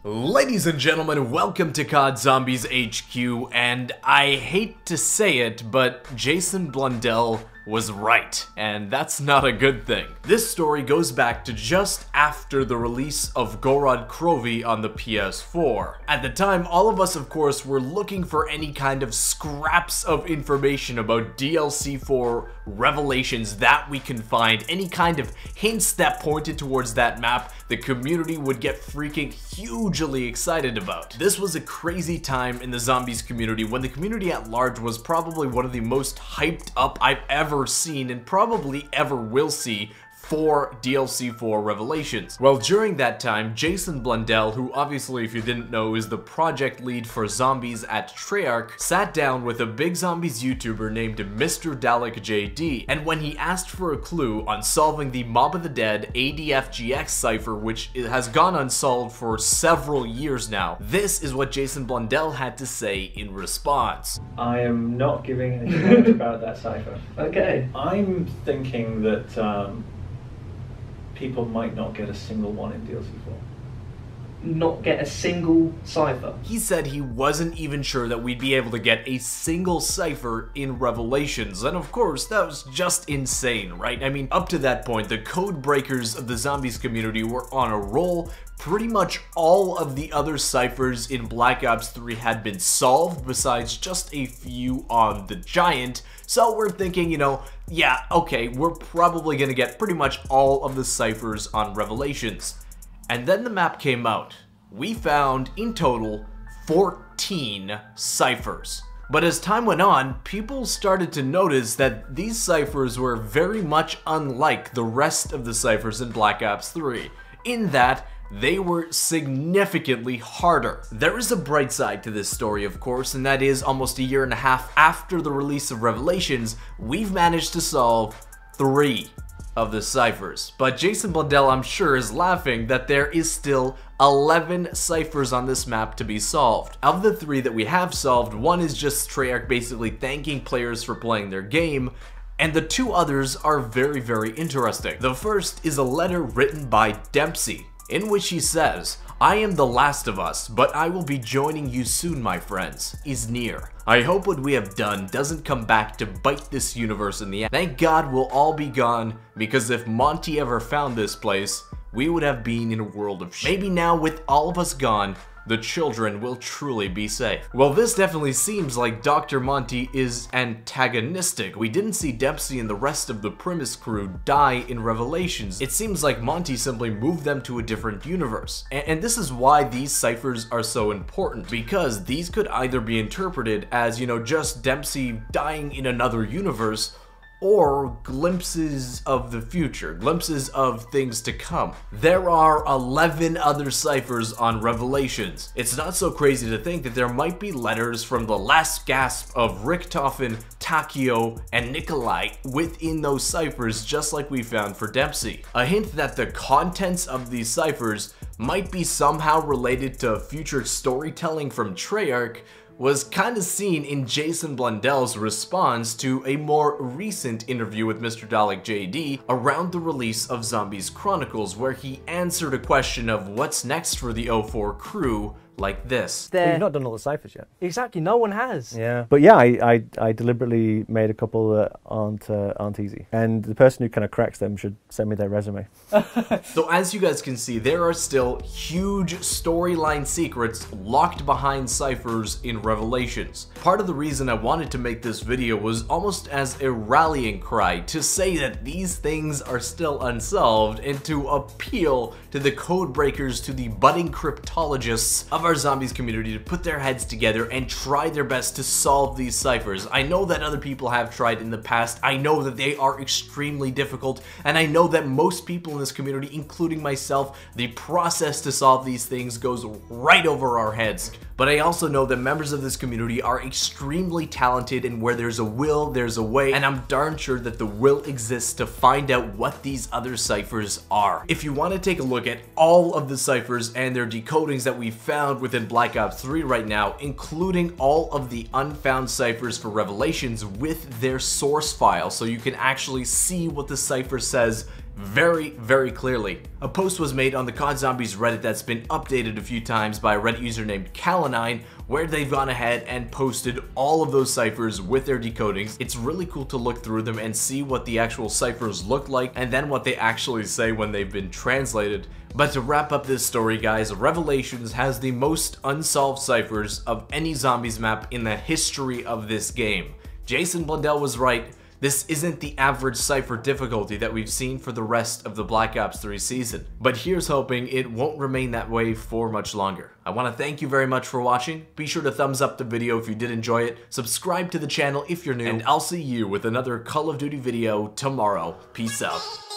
Ladies and gentlemen, welcome to COD Zombies HQ, and I hate to say it, but Jason Blundell was right, and that's not a good thing. This story goes back to just after the release of Gorod Krovi on the PS4. At the time, all of us, of course, were looking for any kind of scraps of information about DLC 4 revelations that we can find, any kind of hints that pointed towards that map the community would get freaking hugely excited about. This was a crazy time in the zombies community when the community at large was probably one of the most hyped up I've ever seen and probably ever will see for DLC 4 revelations. Well, during that time, Jason Blundell, who obviously, if you didn't know, is the project lead for zombies at Treyarch, sat down with a big zombies YouTuber named Mr. Dalek JD, and when he asked for a clue on solving the Mob of the Dead ADFGX cipher, which has gone unsolved for several years now, this is what Jason Blundell had to say in response. I am not giving any hint about that cipher. Okay. I'm thinking that people might not get a single one in DLC 4. Not get a single cipher. He said he wasn't even sure that we'd be able to get a single cipher in Revelations, and of course, that was just insane, right? I mean, up to that point, the code breakers of the zombies community were on a roll. Pretty much all of the other ciphers in Black Ops 3 had been solved, besides just a few on the Giant, so we're thinking, you know, yeah, okay, we're probably gonna get pretty much all of the ciphers on Revelations. And then the map came out. We found, in total, 14 ciphers. But as time went on, people started to notice that these ciphers were very much unlike the rest of the ciphers in Black Ops 3, in that they were significantly harder. There is a bright side to this story, of course, and that is almost a year and a half after the release of Revelations, we've managed to solve 3 of the ciphers. But Jason Blundell, I'm sure, is laughing that there is still 11 ciphers on this map to be solved. Of the 3 that we have solved, one is just Treyarch basically thanking players for playing their game, and the 2 others are very, very interesting. The first is a letter written by Dempsey, in which he says, "I am the last of us, but I will be joining you soon, my friends, is near. I hope what we have done doesn't come back to bite this universe in the end. Thank God we'll all be gone, because if Monty ever found this place, we would have been in a world of shit. Maybe now with all of us gone, the children will truly be safe." Well, this definitely seems like Dr. Monty is antagonistic. We didn't see Dempsey and the rest of the Primus crew die in Revelations. It seems like Monty simply moved them to a different universe. And this is why these ciphers are so important, because these could either be interpreted as, you know, just Dempsey dying in another universe, or glimpses of the future, glimpses of things to come. There are 11 other ciphers on Revelations. It's not so crazy to think that there might be letters from the last gasp of Richtofen, Takio, and Nikolai within those ciphers, just like we found for Dempsey. A hint that the contents of these ciphers might be somehow related to future storytelling from Treyarch was kind of seen in Jason Blundell's response to a more recent interview with Mr. Dalek JD around the release of Zombies Chronicles, where he answered a question of what's next for the O4 crew like this. You've not done all the ciphers yet. Exactly, no one has. Yeah, but yeah, I deliberately made a couple that aren't easy, and the person who kind of cracks them should send me their resume. So as you guys can see, there are still huge storyline secrets locked behind ciphers in Revelations. Part of the reason I wanted to make this video was almost as a rallying cry to say that these things are still unsolved and to appeal to the code breakers, to the budding cryptologists of our zombies community to put their heads together and try their best to solve these ciphers. I know that other people have tried in the past, I know that they are extremely difficult, and I know that most people in this community, including myself, the process to solve these things goes right over our heads. But I also know that members of this community are extremely talented, and where there's a will, there's a way, and I'm darn sure that the will exists to find out what these other ciphers are. If you want to take a look at all of the ciphers and their decodings that we found within Black Ops 3 right now, including all of the unfound ciphers for Revelations with their source file, so you can actually see what the cipher says very, very clearly. A post was made on the COD Zombies Reddit that's been updated a few times by a Reddit user named Calanine, where they've gone ahead and posted all of those ciphers with their decodings. It's really cool to look through them and see what the actual ciphers look like and then what they actually say when they've been translated. But to wrap up this story, guys, Revelations has the most unsolved ciphers of any zombies map in the history of this game. Jason Blundell was right. This isn't the average cipher difficulty that we've seen for the rest of the Black Ops 3 season. But here's hoping it won't remain that way for much longer. I want to thank you very much for watching. Be sure to thumbs up the video if you did enjoy it, subscribe to the channel if you're new, and I'll see you with another Call of Duty video tomorrow. Peace out.